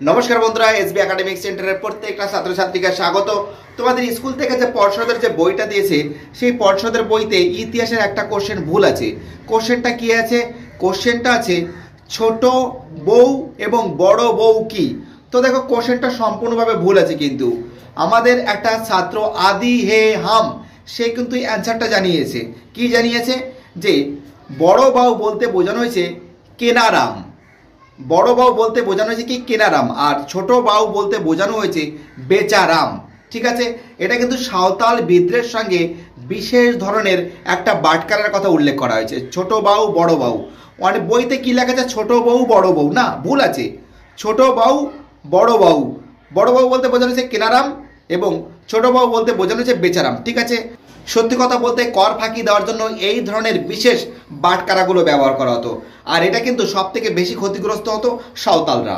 নমস্কার বন্ধুরা, SB academic সেন্টারের প্রত্যেকটা ছাত্রছাত্রীকে স্বাগত। তোমাদের স্কুল থেকে যে পর্ষদের যে বইটা দিয়েছে, সেই পর্ষদের বইতে ইতিহাসের একটা কোশ্চেন ভুল আছে। কোশ্চেনটা কি আছে? কোশ্চেনটা আছে ছোট বউ এবং বড় বউ কি। তো দেখো, কোশ্চেনটা সম্পূর্ণভাবে ভুল আছে। কিন্তু আমাদের একটা ছাত্র আদি হে হাম, সে কিন্তু অ্যান্সারটা জানিয়েছে। কি জানিয়েছে? যে বড় বউ বলতে বোঝানো হয়েছে কেনারাম। বড় বাউ বলতে বোঝানো হয়েছে কি কেনারাম, আর ছোট বাউ বলতে বোঝানো হয়েছে বেচারাম। ঠিক আছে, এটা কিন্তু সাঁওতাল বিদ্রোহের সঙ্গে বিশেষ ধরনের একটা বাটখারার কথা উল্লেখ করা হয়েছে। ছোট বাউ বড় বাউ, অনেক বইতে কি লেখা আছে ছোট বউ বড় বউ, না, ভুল আছে। ছোট বাউ বড় বাউ, বড় বাউ বলতে বোঝানো হয়েছে কেনারাম এবং ছোট বাউ বলতে বোঝানো হয়েছে বেচারাম। ঠিক আছে, সত্যি কথা বলতে কর ফাঁকি দেওয়ার জন্য এই ধরনের বিশেষ বাটখারাগুলো ব্যবহার করা হতো, আর এটা কিন্তু সব থেকে বেশি ক্ষতিগ্রস্ত হতো সাঁওতালরা।